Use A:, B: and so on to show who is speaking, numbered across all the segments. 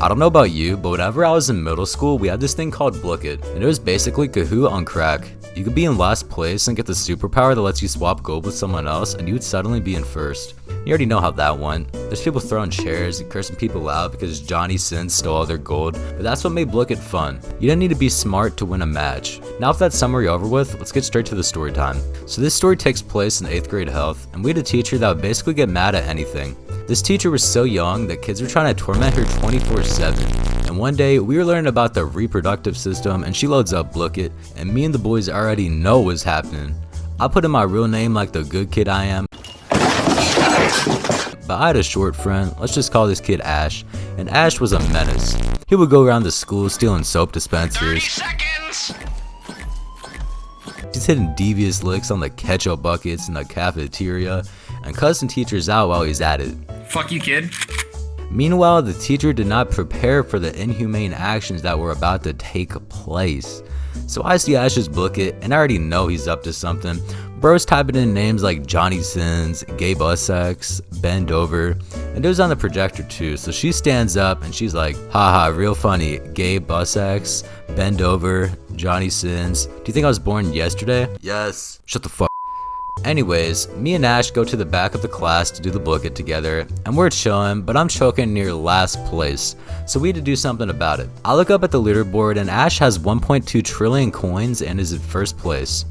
A: I don't know about you, but whenever I was in middle school, we had this thing called Blooket, and it was basically Kahoot on crack. You could be in last place and get the superpower that lets you swap gold with someone else, and you would suddenly be in first. You already know how that went. There's people throwing chairs and cursing people out because Johnny Sins stole all their gold, but that's what made Blooket fun. You didn't need to be smart to win a match. Now with that summary over with, let's get straight to the story time. So this story takes place in 8th grade health, and we had a teacher that would basically get mad at anything. This teacher was so young that kids were trying to torment her 24/7. And one day, we were learning about the reproductive system, and she loads up Blooket, and me and the boys already know what's happening. I put in my real name like the good kid I am. But I had a short friend, let's just call this kid Ash, and Ash was a menace. He would go around the school stealing soap dispensers. 30 seconds! He's hitting devious licks on the ketchup buckets in the cafeteria, and cussing teachers out while he's at it.
B: Fuck you, kid.
A: Meanwhile, the teacher did not prepare for the inhumane actions that were about to take place. So I see Ash's Blooket, and I already know he's up to something. Bro's typing in names like Johnny Sins, Gay Bussex, Bend Over, and it was on the projector too, so she stands up and she's like, haha, real funny, Gay Bussex, Bend Over, Johnny Sins. Do you think I was born yesterday? Yes. Shut the fuck. Anyways, me and Ash go to the back of the class to do the Blooket together, and we're chilling, but I'm choking near last place, so we had to do something about it. I look up at the leaderboard and Ash has 1.2 trillion coins and is in first place.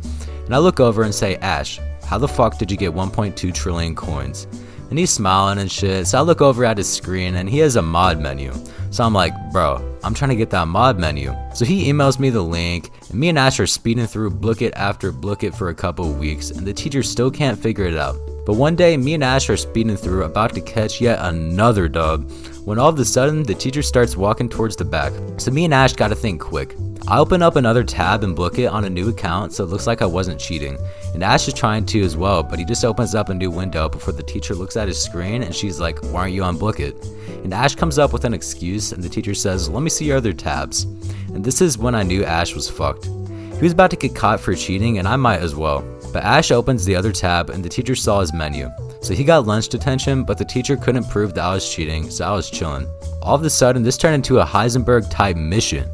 A: And I look over and say, Ash, how the fuck did you get 1.2 trillion coins? And he's smiling and shit, so I look over at his screen and he has a mod menu. So I'm like, bro, I'm trying to get that mod menu. So he emails me the link, and me and Ash are speeding through Blooket after Blooket for a couple of weeks, and the teacher still can't figure it out. But one day, me and Ash are speeding through, about to catch yet another dub, when all of a sudden, the teacher starts walking towards the back. So me and Ash gotta think quick. I open up another tab in Blooket on a new account, so it looks like I wasn't cheating. And Ash is trying to as well, but he just opens up a new window before the teacher looks at his screen, and she's like, why aren't you on Blooket? And Ash comes up with an excuse, and the teacher says, let me see your other tabs. And this is when I knew Ash was fucked. He was about to get caught for cheating, and I might as well. But Ash opens the other tab, and the teacher saw his menu. So he got lunch detention, but the teacher couldn't prove that I was cheating, so I was chilling. All of a sudden, this turned into a Heisenberg type mission.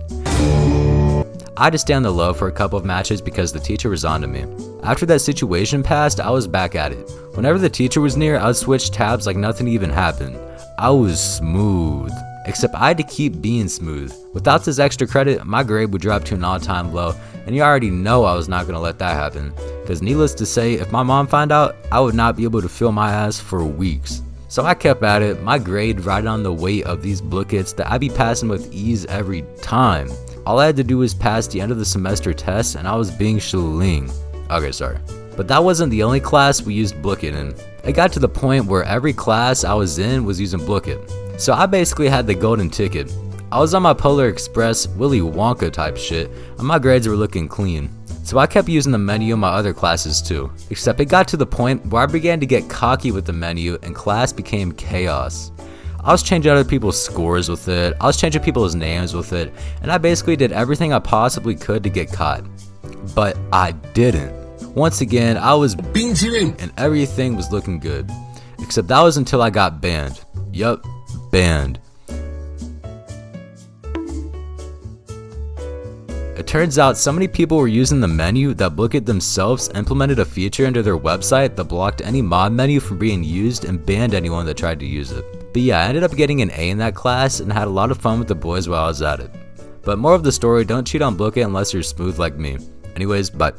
A: I had to stay on the low for a couple of matches because the teacher was onto me. After that situation passed, I was back at it. Whenever the teacher was near, I would switch tabs like nothing even happened. I was smooth. Except I had to keep being smooth. Without this extra credit, my grade would drop to an all-time low, and you already know I was not going to let that happen. Because needless to say, if my mom found out, I would not be able to feel my ass for weeks. So I kept at it, my grade riding on the weight of these Blookets that I'd be passing with ease every time. All I had to do was pass the end of the semester test, and I was being shilling. Okay, sorry. But that wasn't the only class we used Blooket in. It got to the point where every class I was in was using Blooket. So I basically had the golden ticket. I was on my Polar Express Willy Wonka type shit, and my grades were looking clean. So I kept using the menu in my other classes too. Except it got to the point where I began to get cocky with the menu and class became chaos. I was changing other people's scores with it, I was changing people's names with it, and I basically did everything I possibly could to get caught. But I didn't. Once again, I was and everything was looking good. Except that was until I got banned. Yup, banned. It turns out so many people were using the menu that Blooket themselves implemented a feature into their website that blocked any mod menu from being used and banned anyone that tried to use it. But yeah, I ended up getting an A in that class and had a lot of fun with the boys while I was at it. But more of the story, don't cheat on Blooket unless you're smooth like me. Anyways, bye.